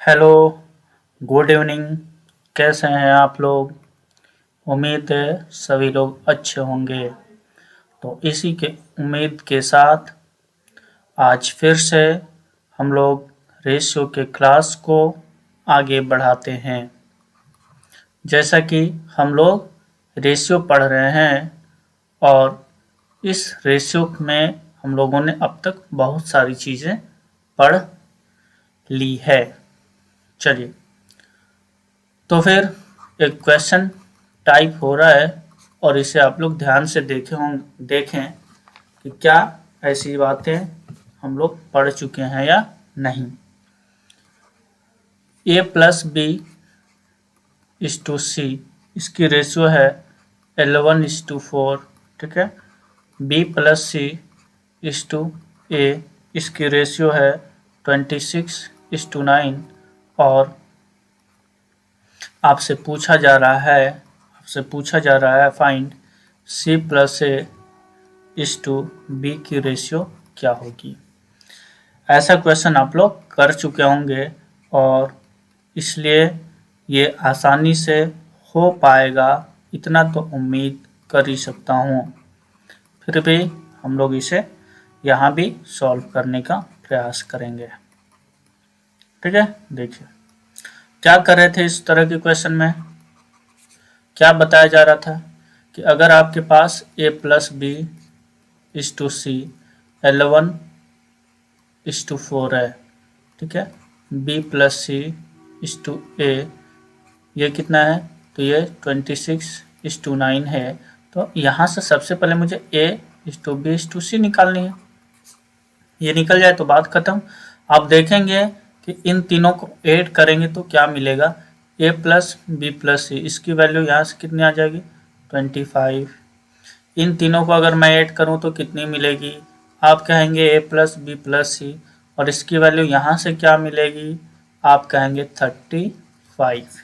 Hello, good evening. कैसे हैं आप लोग? उम्मीद है सभी लोग अच्छे होंगे। तो इसी के उम्मीद के साथ आज फिर से हम लोग रेशियो के क्लास को आगे बढ़ाते हैं। जैसा कि हम लोग रेशियो पढ़ रहे हैं और इस रेशियो में हम लोगों ने अब तक बहुत सारी चीज़ें पढ़ ली है। चलिए, तो फिर एक क्वेश्चन टाइप हो रहा है और इसे आप लोग ध्यान से देखें कि क्या ऐसी बातें हम लोग पढ़ चुके हैं या नहीं। A plus B is to C, इसकी रेशियो है 11:4। ठीक है। B plus C is to A, इसकी रेशियो है 26:9। और आपसे पूछा जा रहा है find C plus A is to B की रेशियो क्या होगी। ऐसा क्वेश्चन आप लोग कर चुके होंगे और इसलिए ये आसानी से हो पाएगा, इतना तो उम्मीद कर ही सकता हूँ। फिर भी हम लोग इसे यहाँ भी सॉल्व करने का प्रयास करेंगे। ठीक है। देखिए, क्या कर रहे थे इस तरह के क्वेश्चन में। क्या बताया जा रहा था कि अगर आपके पास A plus B is to C 11:4 है। ठीक है। B plus C is to A, ये कितना है, तो ये 26:9 है। तो यहाँ से सबसे पहले मुझे A is to B is to C निकालनी है। ये निकल जाए तो बात खत्म। आप देखेंगे कि इन तीनों को ऐड करेंगे तो क्या मिलेगा, ए प्लस बी प्लस सी, इसकी वैल्यू यहाँ से कितनी आ जाएगी 25। इन तीनों को अगर मैं ऐड करूँ तो कितनी मिलेगी, आप कहेंगे ए प्लस बी प्लस सी, और इसकी वैल्यू यहाँ से क्या मिलेगी, आप कहेंगे 35।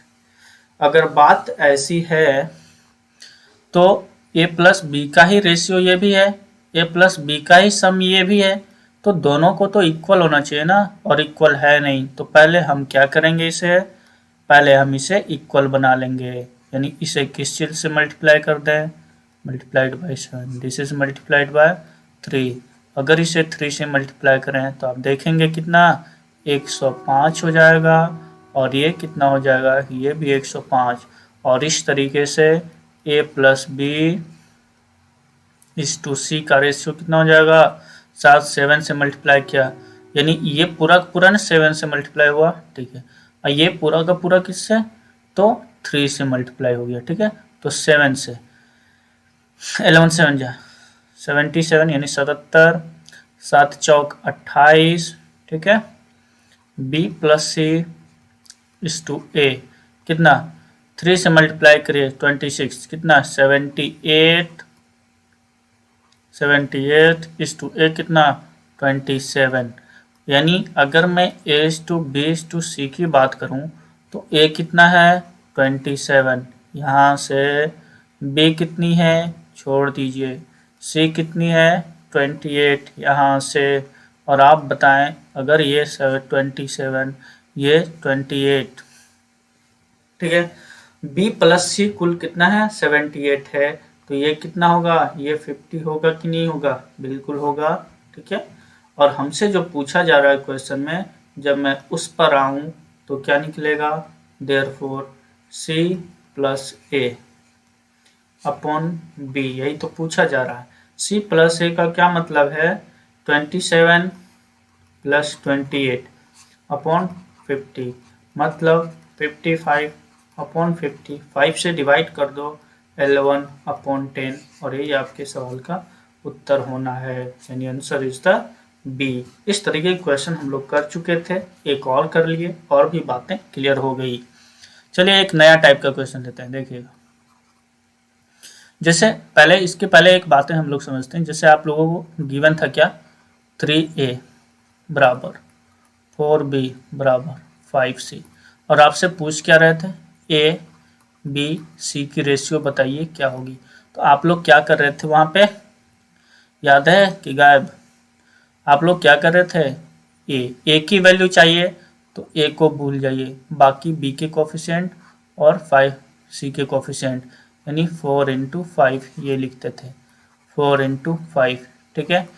अगर बात ऐसी है तो ए प्लस बी का ही रेशियो ये भी है, ए प्लस बी का ही सम ये भी है, तो दोनों को तो इक्वल होना चाहिए ना, और इक्वल है नहीं। तो पहले हम क्या करेंगे, पहले हम इसे इक्वल बना लेंगे, यानी इसे किस चीज से मल्टीप्लाई कर दें, multiplied by 7, this is multiplied by 3। अगर इसे 3 से मल्टीप्लाई करें तो आप देखेंगे कितना 105 हो जाएगा, और ये कितना हो जाएगा, ये भी 105। और इस तरीके से ए प्लस बी इस टू सी का रेशियो कितना हो जाएगा, 7 से मल्टीप्लाई किया, यानी ये पूरा का पूरा ना 7 से मल्टीप्लाई हुआ। ठीक है। और ये पूरा का पूरा किससे, तो 3 से मल्टीप्लाई हो गया। ठीक है। तो 7 से 11 7 जा 77, यानी 77, 7 चौक 28। ठीक है। बी प्लस सी इस टू ए कितना, 3 से मल्टीप्लाई करिए 26, कितना 78, 78 इस टू ए कितना 27। यानी अगर मैं ए इस टू बी इस टू सी की बात करूं तो ए कितना है 27, यहाँ से बी कितनी है छोड़ दीजिए, सी कितनी है 28 यहाँ से, और आप बताएं अगर ये 27 ये 28। ठीक है। बी प्लस सी कुल कितना है 78 है, तो ये कितना होगा, ये 50 होगा कि नहीं होगा, बिल्कुल होगा। ठीक है। और हमसे जो पूछा जा रहा है क्वेश्चन में, जब मैं उस पर आऊं तो क्या निकलेगा, देयरफॉर सी प्लस ए अपॉन बी, यही तो पूछा जा रहा है। सी प्लस ए का क्या मतलब है, 27 प्लस 28 अपॉन 50, मतलब 55 अपॉन 50, 5 से डिवाइड कर दो 11/10, और यही आपके सवाल का उत्तर होना है, यानी आंसर इज द बी। इस तरीके के क्वेश्चन हम लोग कर चुके थे, एक और कर लिए और भी बातें क्लियर हो गई। चलिए एक नया टाइप का क्वेश्चन लेते हैं, देखिएगा। जैसे पहले इसके पहले एक बातें हम लोग समझते हैं। जैसे आप लोगों को गिवन था क्या, 3a बराबर 4b बराबर 5c, और आपसे पूछ क्या रहे थे, ए बी सी की रेशियो बताइए क्या होगी। तो आप लोग क्या कर रहे थे वहाँ पे, याद है कि गायब, आप लोग क्या कर रहे थे, ए की वैल्यू चाहिए, तो ए को भूल जाइए, बाकी बी के कोफिशिएंट और 5 सी के कोफिशिएंट, यानी 4 इंटू 5 ये लिखते थे, 4 इंटू 5, ठीक है।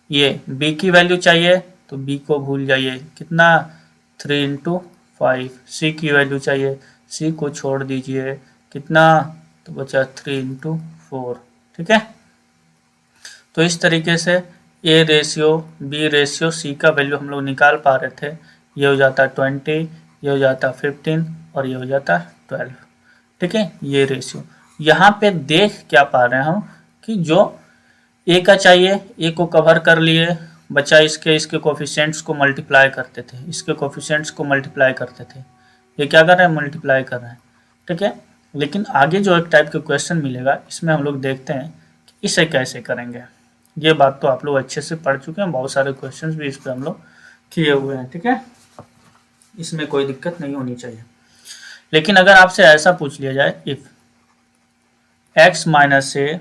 ये बी की वैल्यू चाहिए तो बी को भूल जाइए, कितना 3 इंटू 5। सी की वैल्यू चाहिए, सी को छोड़ दीजिए, कितना, तो बचा 3 इंटू 4, ठीक है। तो इस तरीके से A ratio B ratio C का वैल्यू हम लोग निकाल पा रहे थे। ये हो जाता 20, ये हो जाता 15 और ये हो जाता 12, ठीक है। ये रेशियो यहाँ पे देख क्या पा रहे हैं हम कि जो ए का चाहिए, ए को कवर कर लिए, बचा इसके कोफिशिएंट्स को मल्टीप्लाई करते थे, इसके कोफिशिएंट्स को मल्टीप्लाई करते थे। ये क्या कर रहे हैं, मल्टीप्लाई कर रहे हैं, ठीक है। लेकिन आगे जो एक टाइप का क्वेश्चन मिलेगा, इसमें हम लोग देखते हैं कि इसे कैसे करेंगे। ये बात तो आप लोग अच्छे से पढ़ चुके हैं, बहुत सारे क्वेश्चंस भी इस पर हम लोग किए हुए हैं, ठीक है। इसमें कोई दिक्कत नहीं होनी चाहिए। लेकिन अगर आपसे ऐसा पूछ लिया जाए, if x minus A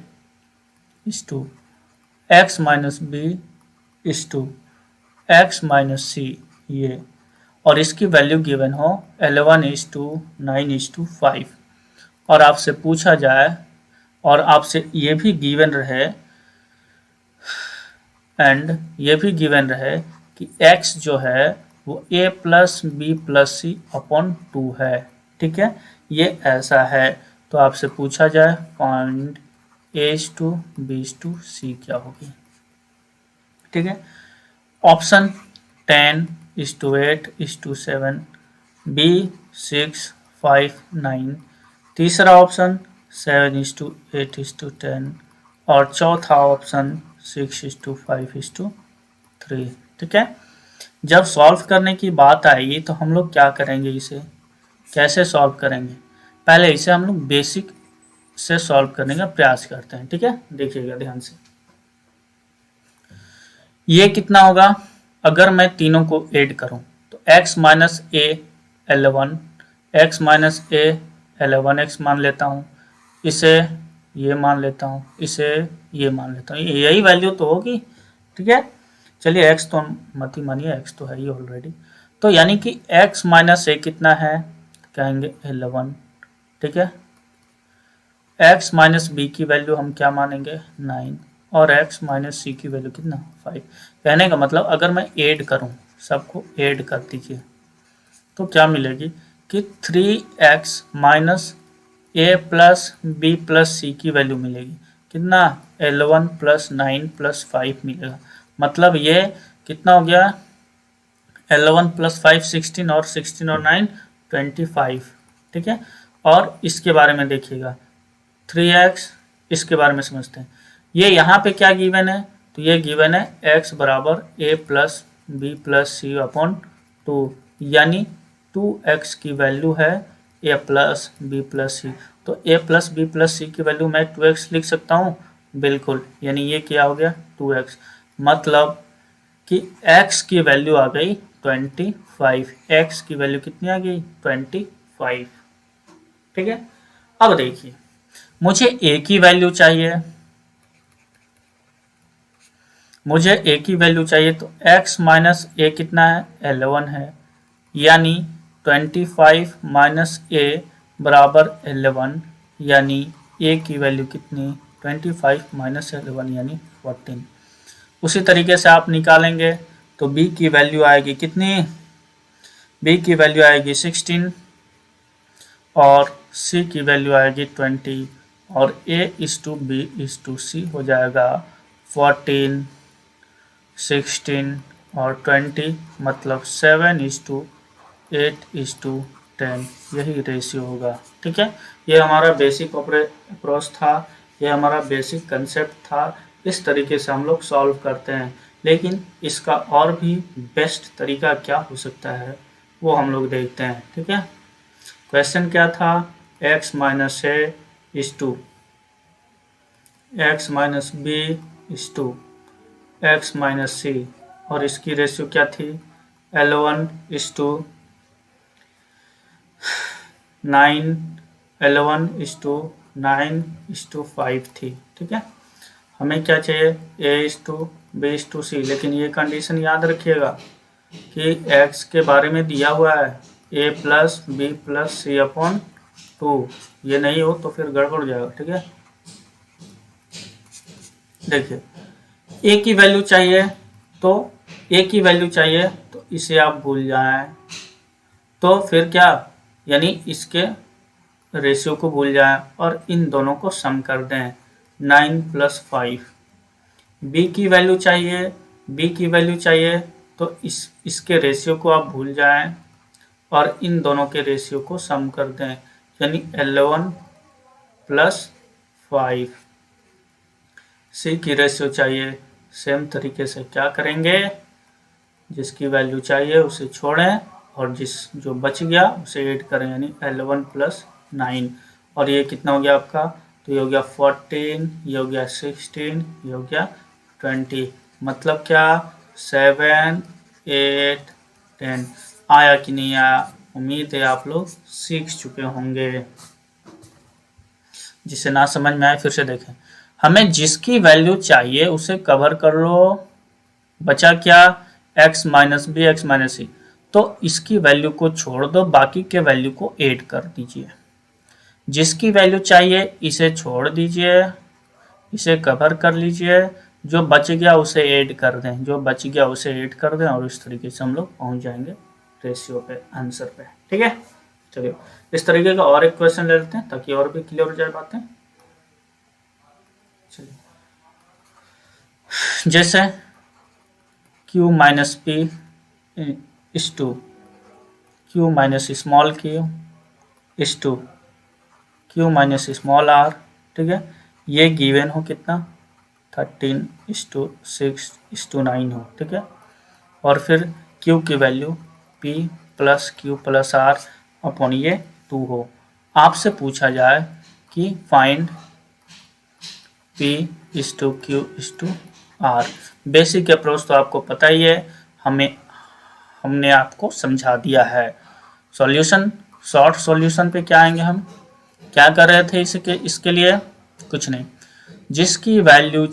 is to x minus B is to x minus C, ये, और इसकी वैल्यू गिवन हो 11 इज टू 9 इज टू 5, और आपसे पूछा जाए और आपसे ये भी गिवन रहे एंड ये भी गिवन रहे कि x जो है वो a plus B plus C upon 2 है, ठीक है। ये ऐसा है तो आपसे पूछा जाए find a to b to c क्या होगी, ठीक है। Option 10 is to 8 is to 7, B 6 5 9, तीसरा option 7 is to 8 is to 10, और चौथा option 6 is to 5 is to 3, ठीक है। जब सॉल्व करने की बात आएगी तो हम लोग क्या करेंगे, इसे कैसे सॉल्व करेंगे, पहले इसे हम लोग बेसिक से सॉल्व करने का प्रयास करते हैं, ठीक है। देखिएगा ध्यान से, ये कितना होगा, अगर मैं तीनों को ऐड करूं तो x माइनस ए 11, x माइनस ए 11x मान लेता हूं, इसे ये मान लेता हूं, इसे ये मान लेता हूं, यही वैल्यू तो होगी, ठीक है। चलिए x तो मत ही मानिए, x तो है ही ऑलरेडी। तो यानी कि x माइनस ए कितना है, कहेंगे 11, ठीक है। x माइनस बी की वैल्यू हम क्या मानेंगे 9, और x माइनस सी की वैल्यू कितना 5। कहने का मतलब अगर मैं ऐड करूं, सबको ऐड कर दीजिए, तो क्या मिलेगी कि 3x माइनस ए प्लस बी प्लस सी की वैल्यू मिलेगी, कितना 11 प्लस 9 प्लस 5 मिलेगा। मतलब ये कितना हो गया, 11 प्लस 5 16, और 16 और 9 25, ठीक है। और इसके बारे में देखिएगा 3x, इसके बारे में समझते हैं। ये यहाँ पे क्या गिवन है, तो ये गिवन है x बराबर a plus B plus C upon 2, यानी 2x की वैल्यू है a plus B plus C. तो a plus B plus C की वैल्यू मैं 2x लिख सकता हूँ, बिल्कुल, यानी ये क्या हो गया 2x, मतलब कि x की वैल्यू आ गई 25, x की वैल्यू कितनी आ गई 25, ठीक है। अब देखिए मुझे a की वैल्यू चाहिए, मुझे a की वैल्यू चाहिए, तो x माइनस ए कितना है 11 है, यानी 25 माइनस ए बराबर 11, यानी a की वैल्यू कितनी 25 माइनस 11 यानी 14। उसी तरीके से आप निकालेंगे तो b की वैल्यू आएगी कितनी, b की वैल्यू आएगी 16, और c की वैल्यू आएगी 20, और a is to B is to C हो जाएगा 14, 16 और 20, मतलब 7 इज टू 8 इज टू 10, यही रेशियो होगा, ठीक है। ये हमारा बेसिक अप्रोच था, ये हमारा बेसिक कंसेप्ट था। इस तरीके से हम लोग सॉल्व करते हैं, लेकिन इसका और भी बेस्ट तरीका क्या हो सकता है वो हम लोग देखते हैं, ठीक है। क्वेश्चन क्या था, x minus A is to x minus B is to x minus C, और इसकी रेशियो क्या थी 11 is to 9, 11 is to 9 is to 5 थी, ठीक है। हमें क्या चाहिए a is to B is to C, लेकिन ये कंडीशन याद रखिएगा कि x के बारे में दिया हुआ है a plus B plus C upon 2, ये नहीं हो तो फिर गड़बड़ हो जाएगा। ठीक है, देखिए a की वैल्यू चाहिए तो इसे आप भूल जाएं, तो फिर क्या, यानी इसके रेशियो को भूल जाएं और इन दोनों को सम कर दें, 9 + 5। बी की वैल्यू चाहिए तो इसके रेशियो को आप भूल जाएं और इन दोनों के रेशियो को सम कर दें, यानी 11 + 5। सी की रेशियो चाहिए, सेम तरीके से क्या करेंगे, जिसकी वैल्यू चाहिए उसे छोड़ें और जो बच गया उसे ऐड करें, यानी 11 + 9। और ये कितना हो गया आपका, तो ये हो गया 14, ये हो गया 16, ये हो गया 20। मतलब क्या, 7, 8, 10। आया कि नहीं आया, उम्मीद है आप लोग सीख चुके होंगे। जिसे ना समझ में आए फिर से देखें। हमें जिसकी वैल्यू चाहिए उसे कवर कर लो, बचा क्या, x - b x - c। तो इसकी वैल्यू को छोड़ दो, बाकी के वैल्यू को ऐड कर दीजिए। जिसकी वैल्यू चाहिए इसे छोड़ दीजिए, इसे कवर कर लीजिए, जो बच गया उसे ऐड कर दें, और इस तरीके से हम लोग पहुंच जाएंगे रेशियो पे, आंसर पे। ठीक है, चलिए इस तरीके का और एक क्वेश्चन ले लेते हैं ताकि और भी क्लियर हो जाए बातें। चलिए, जैसे q - p is to q - small q is to q - small r। ठीक है, ये गिवन हो कितना, 13:6:9 हो। ठीक है, और फिर q की value p + q + r upon ये 2 हो। आपसे पूछा जाए कि find p is to q is to r। Basic approach तो आपको पता ही है, हमने आपको समझा दिया है। सॉल्यूशन, शॉर्ट सॉल्यूशन पे क्या आएंगे, हम क्या कर रहे थे इसके लिए, कुछ नहीं, जिसकी वैल्यू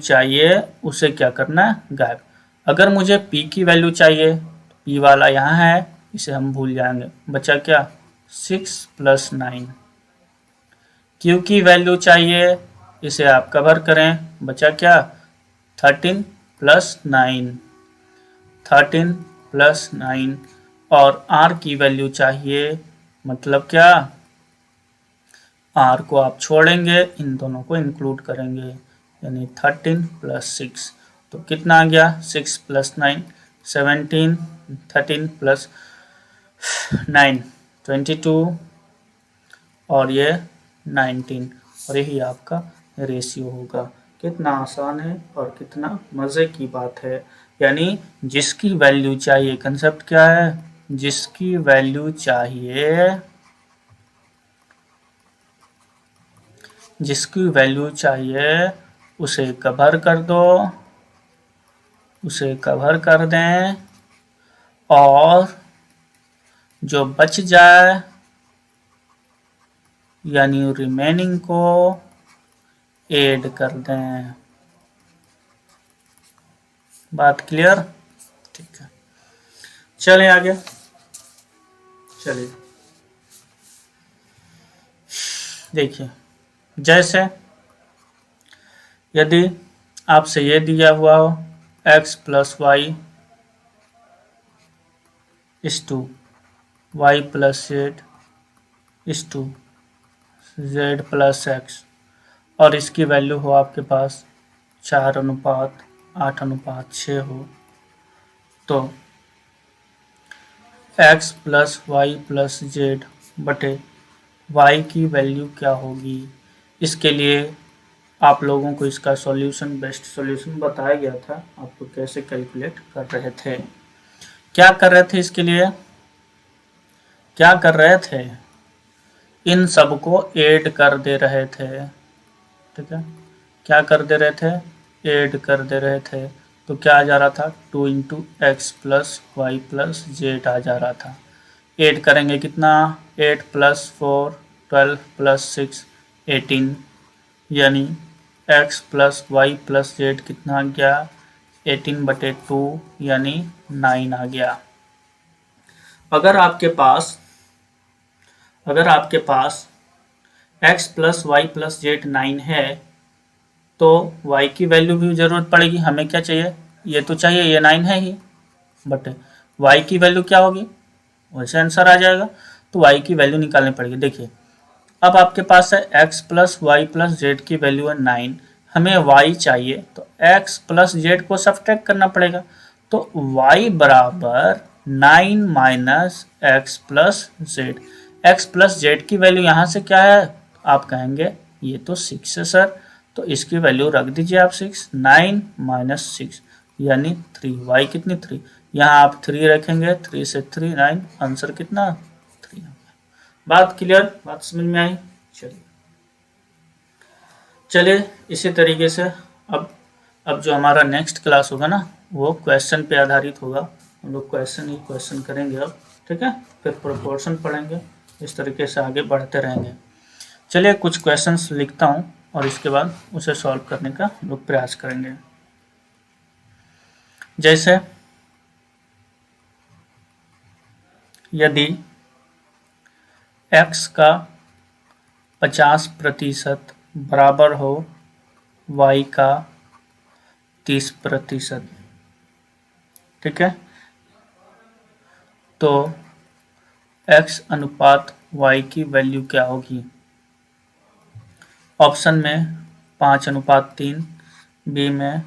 चाहिए उसे क्या करना है, गायब। अगर मुझे p की वैल्यू चाहिए, p वाला यहाँ है, इसे हम भूल जाएंगे, बचा क्या, 6 + 9। q की वैल्यू चाहिए, इसे आप कवर करें, बचा क्या, 13 + 9, 13 + 9। और r की वैल्यू चाहिए, मतलब क्या, r को आप छोड़ेंगे, इन दोनों को इंक्लूड करेंगे, यानी 13 + 6। तो कितना आ गया, 6 + 9 17, 13 + 9 22, और ये 19, और यही आपका रेशियो होगा। कितना आसान है और कितना मज़े की बात है। यानी जिसकी वैल्यू चाहिए, कंसेप्ट क्या है, जिसकी वैल्यू चाहिए उसे कवर कर दें, और जो बच जाए यानी रिमेनिंग को ऐड कर दें। बात क्लियर, ठीक है, चलें आगे। चलिए देखिए, जैसे यदि आपसे ये दिया हुआ हो x + y is to y + z is to z + x, और इसकी वैल्यू हो आपके पास 4:8:6 हो, तो x + y + z बटे y की वैल्यू क्या होगी। इसके लिए आप लोगों को इसका सॉल्यूशन, बेस्ट सॉल्यूशन बताया गया था, आपको कैसे कैलकुलेट कर रहे थे, क्या कर रहे थे, इसके लिए क्या कर रहे थे, इन सब को ऐड कर दे रहे थे। ठीक है, क्या कर दे रहे थे, ऐड कर दे रहे थे, तो क्या आ जा रहा था, 2 × x + y + z आ जा रहा था। ऐड करेंगे कितना, 8 + 4 12 + 6 18, यानी X plus Y plus Z कितना आ गया 18/2 यानी 9 आ गया। अगर आपके पास x plus Y plus Z 9 है तो y की वैल्यू भी जरूरत पड़ेगी। हमें क्या चाहिए, ये तो चाहिए, ये 9 है ही, बट y की वैल्यू क्या होगी, वैसे आंसर आ जाएगा। तो y की वैल्यू निकालनी पड़ेगी। देखिए अब आपके पास है x plus Y plus z की वैल्यू है 9, हमें y चाहिए तो x प्लस जेड को सब्ट्रैक्ट करना पड़ेगा। तो y बराबर 9 minus x plus z. X plus z की वैल्यू यहाँ से क्या है, आप कहेंगे ये तो 6 है सर, तो इसकी वैल्यू रख दीजिए आप 6, 9 माइनस 6 यानी 3, y कितनी 3, यहाँ आप 3 रखेंगे, 3 से 3 9, आंसर कितना 3। बात क्लियर, बात समझ में आई। चलिए इसी तरीके से अब जो हमारा नेक्स्ट क्लास होगा ना वो क्वेश्चन पे आधारित होगा। हम लोग क्वेश्चन ही क्वेश्चन करेंगे अब, ठीक है, फिर प्रोपोर्शन पढ़ेंगे, इस तरीके से आगे बढ़ते रहेंगे। चलिए कुछ क्वेश्चंस लिखता हूँ और इसके बाद उसे सॉल्व करने का हम लोग प्रयास करेंगे। जैसे यदि x का 50% बराबर हो y का 30%, ठीक है, तो x अनुपात y की वैल्यू क्या होगी। ऑप्शन में 5:3, बी में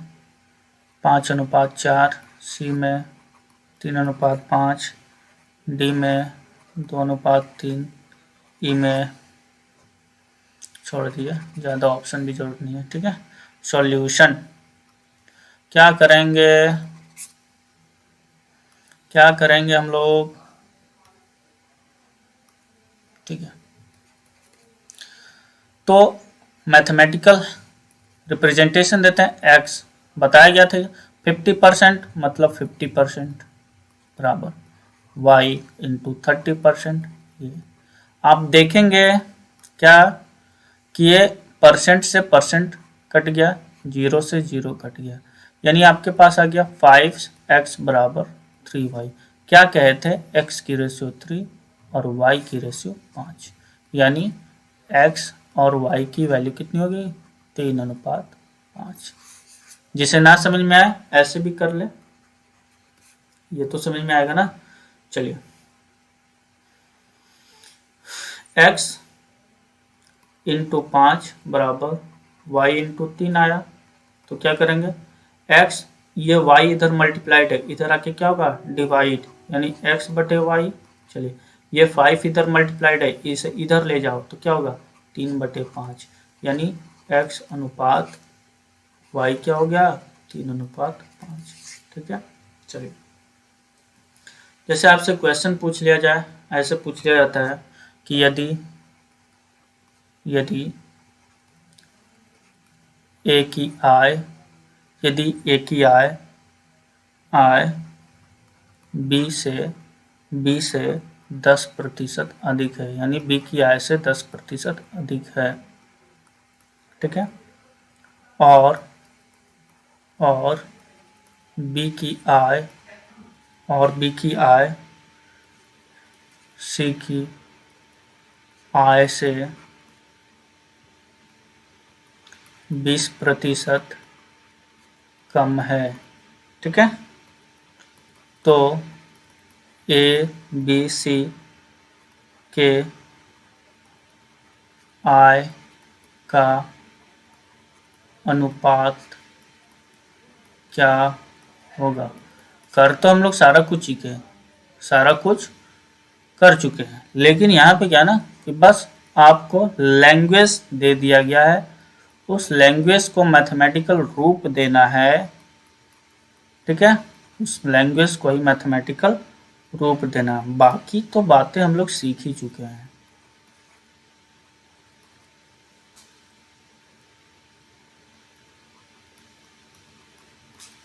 5:4, सी में 3:5, डी में 2:3, ई में छोड़ दिया, ज़्यादा ऑप्शन भी जरूरत नहीं है, ठीक है। सॉल्यूशन क्या करेंगे हम लोग, ठीक है। तो मैथमेटिकल रिप्रेजेंटेशन देते हैं। x बताया गया था 50% मतलब 50% बराबर y इंटू 30%। ये आप देखेंगे क्या कि ये परसेंट से परसेंट कट गया, 0 से 0 कट गया, यानी आपके पास आ गया 5x बराबर 3y। क्या कहे थे, x की रेशियो 3 और y की रेशियो 5, यानी x और y की वैल्यू कितनी होगी 3:5। जिसे ना समझ में आए ऐसे भी कर ले, ये तो समझ में आएगा ना। चलिए x इंटू 5 बराबर y इंटू 3 आया, तो क्या करेंगे x, ये y इधर मल्टीप्लाइड है, इधर आके क्या होगा डिवाइड, यानी x बटे y। चलिए ये 5 इधर मल्टीप्लाइड है, इसे इधर ले जाओ तो क्या होगा 3/5, यानी x अनुपात y क्या हो गया 3:5, ठीक है। चलिए जैसे आपसे क्वेश्चन पूछ लिया जाए, ऐसे पूछ लिया जाता है कि यदि a की आय b से 10% अधिक है, यानी b की आय से 10% अधिक है, ठीक है, और b की आय c की आय से 20% कम है, ठीक है। तो a b c के आय का अनुपात क्या होगा। कर तो हम लोग सारा कुछ सीखे, सारा कुछ कर चुके हैं, लेकिन यहाँ पे क्या ना कि बस आपको लैंग्वेज दे दिया गया है, उस लैंग्वेज को मैथमेटिकल रूप देना है, ठीक है, उस लैंग्वेज को ही मैथमेटिकल रूप देना, बाकी तो बातें हम लोग सीख ही चुके हैं,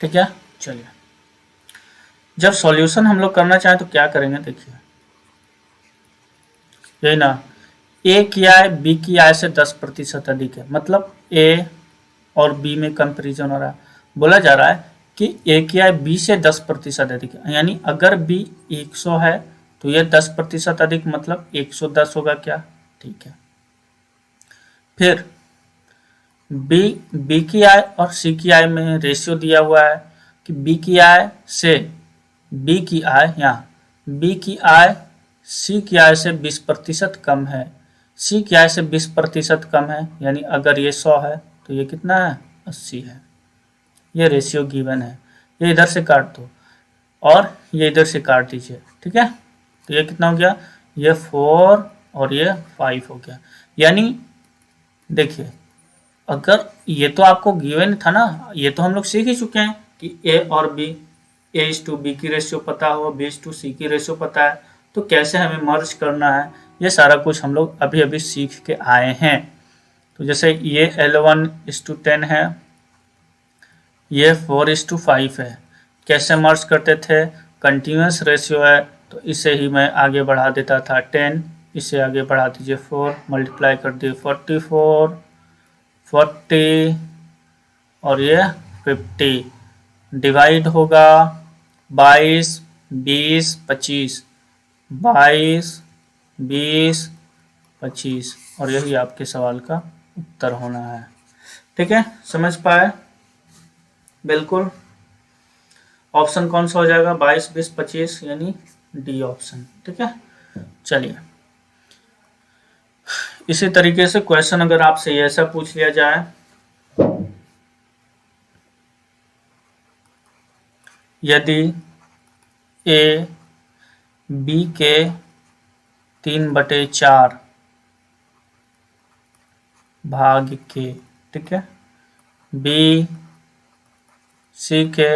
ठीक है। चलिए जब सॉल्यूशन हम लोग करना चाहें तो क्या करेंगे, देखिए यही ना, ए की आय बी की आय से 10% अधिक है, मतलब ए और बी में कंपेरिजन हो रहा है। बोला जा रहा है कि ए की आय बी से 10% अधिक है, यानी अगर बी 100 है तो ये 10% अधिक मतलब 110 होगा क्या? ठीक है। फिर बी की आय और सी की आय में रेशियो दिया हुआ है कि बी की आय से बी की आय, यहाँ बी की आय सी की आय से 20% कम है, सी की आय से 20% कम है, यानी अगर ये 100 है तो ये कितना है? 80 है। ये रेशियो गिवन है। ये इधर से काट दो और ये इधर से काट दीजिए, ठीक है। तो ये कितना हो गया? ये 4 और ये 5 हो गया। यानी देखिए, अगर ये तो आपको गिवन था ना, ये तो हम लोग सीख ही चुके हैं कि ए और b, a is to B की रेशियो पता हो, बी इज टू सी की रेशियो पता है, तो कैसे हमें मर्ज करना है ये सारा कुछ हम लोग अभी अभी सीख के आए हैं। तो जैसे ये L1:10 है, ये 4:5 है, कैसे मर्ज करते थे? कंटिन्यूस रेशियो है तो इसे ही मैं आगे बढ़ा देता था 10, इसे आगे बढ़ा दीजिए 4, मल्टीप्लाई कर दिए 44, 40 और ये 50, डिवाइड होगा 22, 20, 25, 22, 20, 25 और यही आपके सवाल का उत्तर होना है। ठीक है, समझ पाए? बिल्कुल। ऑप्शन कौन सा हो जाएगा? 22, 20, 25 यानी डी ऑप्शन। ठीक है, चलिए इसी तरीके से क्वेश्चन अगर आपसे ऐसा पूछ लिया जाए, यदि ए बी के 3/4 भाग के, ठीक है, बी सी के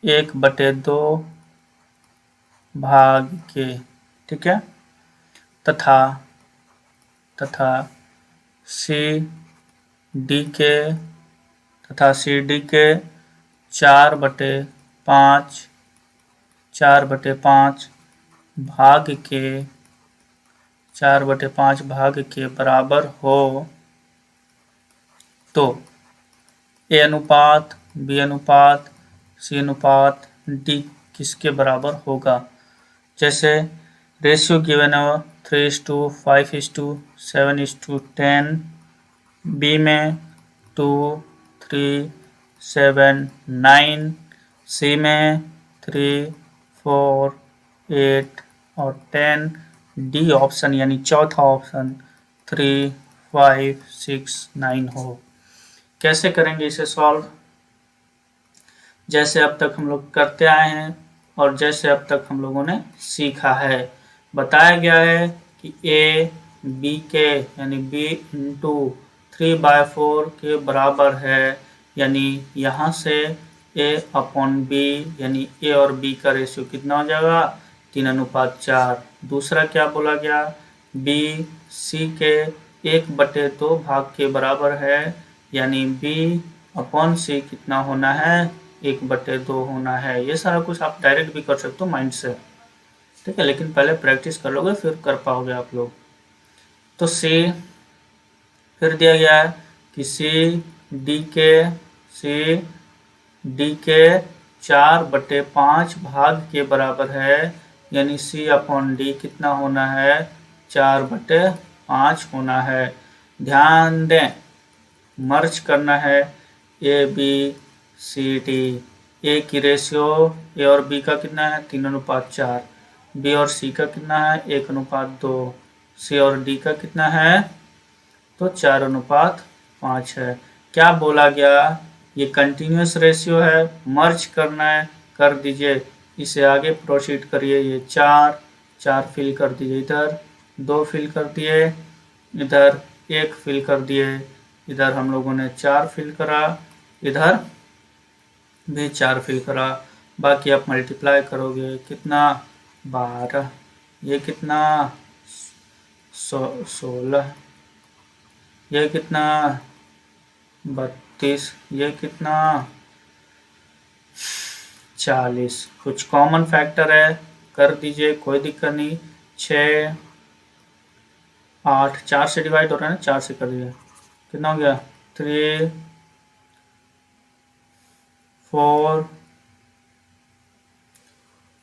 1/2 भाग के, ठीक है, तथा सी डी के 4/5 भाग के बराबर हो, तो ए अनुपात, बी अनुपात, सी अनुपात डी किसके बराबर होगा? जैसे रेशियो गिवन है 3:5:7:10, बी में 2, 3, 7, 9, सी में 3, 4, 8 और 10, डी ऑप्शन यानी चौथा ऑप्शन 3, 5, 6, 9 हो। कैसे करेंगे इसे सॉल्व? जैसे अब तक हम लोग करते आए हैं और जैसे अब तक हम लोगों ने सीखा है, बताया गया है कि ए बी के यानी बी इंटू 3/4 के बराबर है, यानी यहाँ से ए अपॉन बी यानी ए और बी का रेशियो कितना हो जाएगा? 3:4। दूसरा क्या बोला गया? बी सी के 1/2 भाग के बराबर है, यानी बी अपॉन सी कितना होना है? 1/2 होना है। ये सारा कुछ आप डायरेक्ट भी कर सकते हो माइंड से, ठीक है, लेकिन पहले प्रैक्टिस कर लोगे फिर कर पाओगे आप लोग। तो सी फिर दिया गया है कि सी डी के 4/5 भाग के बराबर है, यानी सी अपॉन डी कितना होना है? 4/5 होना है। ध्यान दें, मर्ज करना है ए बी सी डी। ए की रेशियो ए और बी का कितना है? 3:4, बी और सी का कितना है? 1:2, सी और डी का कितना है? तो 4:5 है। क्या बोला गया? ये कंटिन्यूस रेशियो है, मर्ज करना है, कर दीजिए। इसे आगे प्रोसीड करिए। ये 4 फिल कर दिए, इधर 2 फिल कर दिए, इधर 1 फिल कर दिए, इधर हम लोगों ने 4 फिल करा, इधर भी 4 फिल करा। बाकी आप मल्टीप्लाई करोगे कितना? 12, ये कितना? 16, ये कितना? 32, ये कितना? 40। कुछ कॉमन फैक्टर है, कर दीजिए, कोई दिक्कत नहीं। 6, 8, 4 से डिवाइड हो रहा है ना, 4 से कर दीजिए कितना हो गया 3 4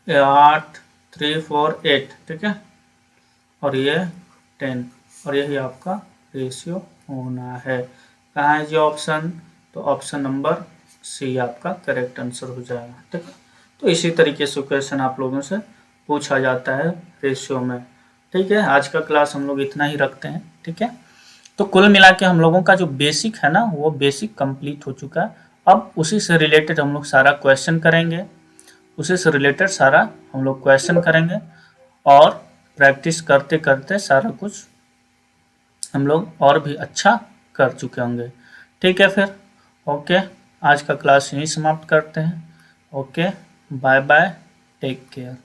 8 3 4 8 ठीक है, और ये 10, और यही आपका रेशियो होना है। कहाँ है जी ऑप्शन, तो ऑप्शन नंबर सी आपका करेक्ट आंसर हो जाएगा। ठीक है, तो इसी तरीके से क्वेश्चन आप लोगों से पूछा जाता है रेशियो में। ठीक है, आज का क्लास हम लोग इतना ही रखते हैं। ठीक है, तो कुल मिला के हम लोगों का जो बेसिक है ना, वो बेसिक कंप्लीट हो चुका है। अब उसी से रिलेटेड हम लोग सारा क्वेश्चन करेंगे, उसी से रिलेटेड सारा हम लोग क्वेश्चन करेंगे, और प्रैक्टिस करते करते सारा कुछ हम लोग और भी अच्छा कर चुके होंगे। ठीक है फिर, ओके, आज का क्लास यहीं समाप्त करते हैं। Okay, bye bye, take care.